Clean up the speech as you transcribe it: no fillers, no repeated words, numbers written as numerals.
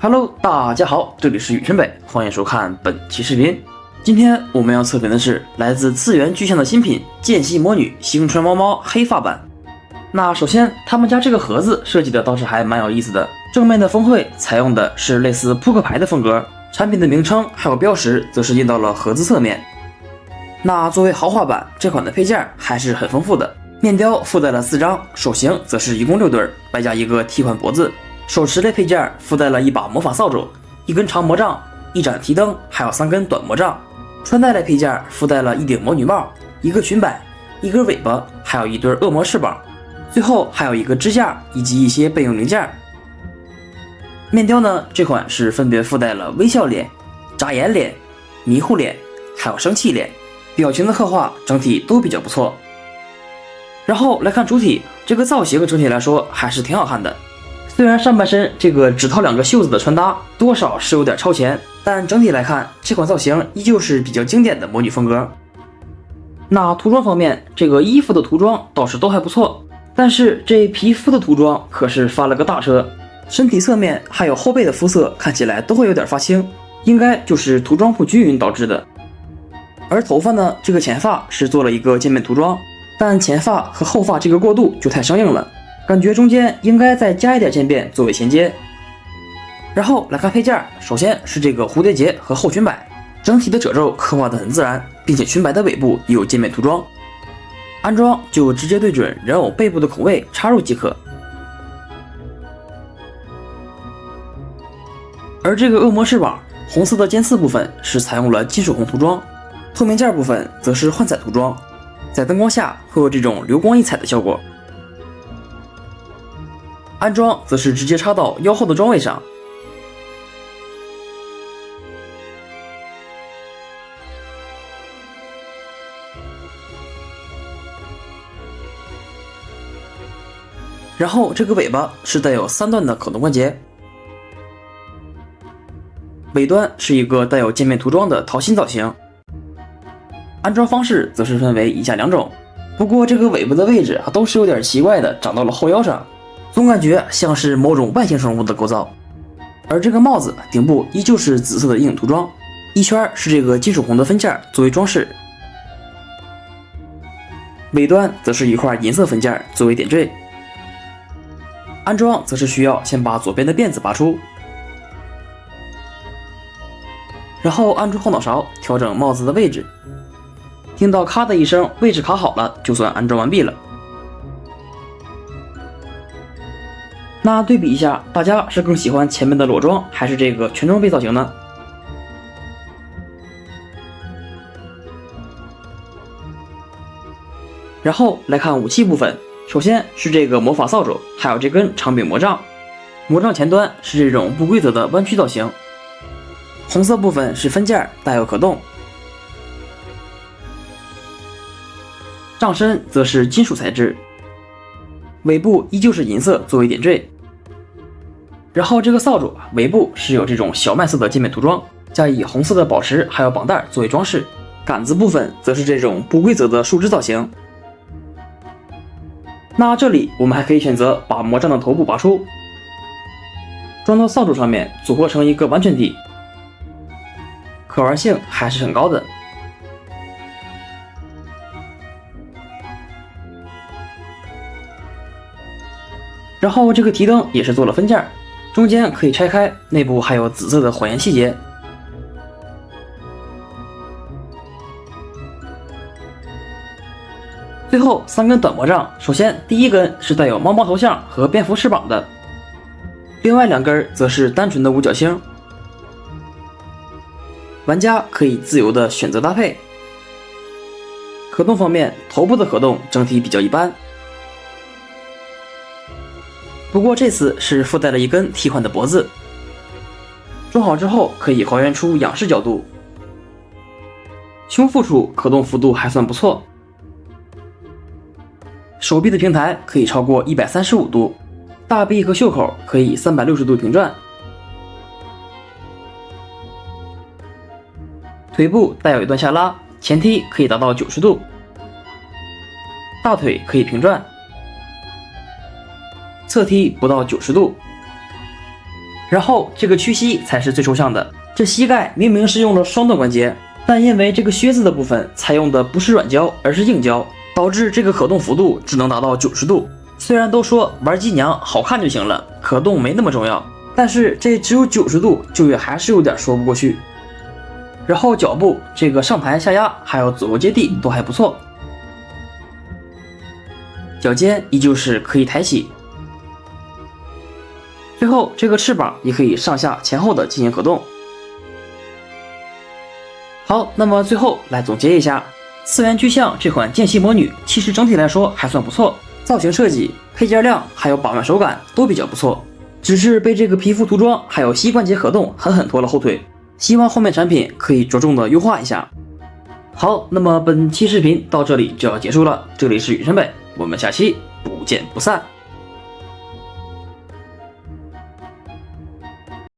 Hello， 大家好，这里是雨辰北，欢迎收看本期视频。今天我们要测评的是来自次元巨像的新品间隙魔女星川猫猫黑发版。那首先，他们家这个盒子设计的倒是还蛮有意思的，正面的峰会采用的是类似扑克牌的风格，产品的名称还有标识则是印到了盒子侧面。那作为豪华版，这款的配件还是很丰富的，面雕附带了4张，手型则是一共6对，外加一个替换脖子。手持类配件附带了一把魔法扫帚、1根长魔杖、1盏提灯，还有3根短魔杖。穿戴类配件附带了1顶魔女帽、1个裙摆、1根尾巴，还有1对恶魔翅膀。最后还有一个支架以及一些备用零件。面雕呢，这款是分别附带了微笑脸、眨眼脸、迷糊脸，还有生气脸，表情的刻画整体都比较不错。然后来看主体，这个造型整体来说还是挺好看的。虽然上半身这个只套2个袖子的穿搭多少是有点超前，但整体来看，这款造型依旧是比较经典的魔女风格。那涂装方面，这个衣服的涂装倒是都还不错，但是这皮肤的涂装可是发了个大车，身体侧面还有后背的肤色看起来都会有点发青，应该就是涂装不均匀导致的。而头发呢，这个前发是做了一个渐变涂装，但前发和后发这个过渡就太生硬了，感觉中间应该再加一点渐变作为衔接。然后来看配件，首先是这个蝴蝶结和后裙摆，整体的褶皱刻画得很自然，并且裙摆的尾部也有渐变涂装。安装就直接对准人偶背部的孔位插入即可。而这个恶魔翅膀红色的尖刺部分是采用了金属红涂装，透明件部分则是幻彩涂装，在灯光下会有这种流光溢彩的效果。安装则是直接插到腰后的装位上。然后这个尾巴是带有3段的口动关节，尾端是一个带有渐变涂装的桃心造型。安装方式则是分为以下2种，不过这个尾巴的位置都是有点奇怪的，长到了后腰上，总感觉像是某种外星生物的构造。而这个帽子顶部依旧是紫色的阴影涂装，一圈是这个金属红的分件作为装饰，尾端则是一块银色分件作为点缀。安装则是需要先把左边的辫子拔出，然后按住后脑勺调整帽子的位置，听到咔的一声，位置卡好了，就算安装完毕了。那对比一下，大家是更喜欢前面的裸装还是这个全装备造型呢？然后来看武器部分，首先是这个魔法扫帚，还有这根长柄魔杖。魔杖前端是这种不规则的弯曲造型，红色部分是分件，带有可动。杖身则是金属材质，尾部依旧是银色作为点缀。然后这个扫帚尾部是有这种小麦色的渐变涂装，加以红色的宝石还有绑带作为装饰。杆子部分则是这种不规则的树枝造型。那这里我们还可以选择把魔杖的头部拔出，装到扫帚上面，组合成一个完全体，可玩性还是很高的。然后这个提灯也是做了分件，中间可以拆开，内部还有紫色的火焰细节。最后3根短魔杖，首先第1根是带有猫猫头像和蝙蝠翅膀的，另外2根则是单纯的五角星。玩家可以自由的选择搭配。可动方面，头部的可动整体比较一般，不过这次是附带了1根替换的脖子，装好之后可以还原出仰视角度。胸腹处可动幅度还算不错，手臂的平台可以超过135度，大臂和袖口可以360度平转，腿部带有一段下拉，前踢可以达到90度，大腿可以平转，侧踢不到90度。然后这个屈膝才是最抽象的，这膝盖明明是用了双段关节，但因为这个靴子的部分采用的不是软胶，而是硬胶，导致这个可动幅度只能达到90度。虽然都说玩机娘好看就行了，可动没那么重要，但是这只有90度，就也还是有点说不过去。然后脚部这个上抬下压还有左右接地都还不错，脚尖依旧是可以抬起。最后这个翅膀也可以上下前后的进行可动。好，那么最后来总结一下，次元巨象这款间隙魔女其实整体来说还算不错，造型设计、配件量还有把玩手感都比较不错，只是被这个皮肤涂装还有膝关节可动狠狠拖了后腿，希望后面产品可以着重的优化一下。好，那么本期视频到这里就要结束了，这里是雨神北，我们下期不见不散。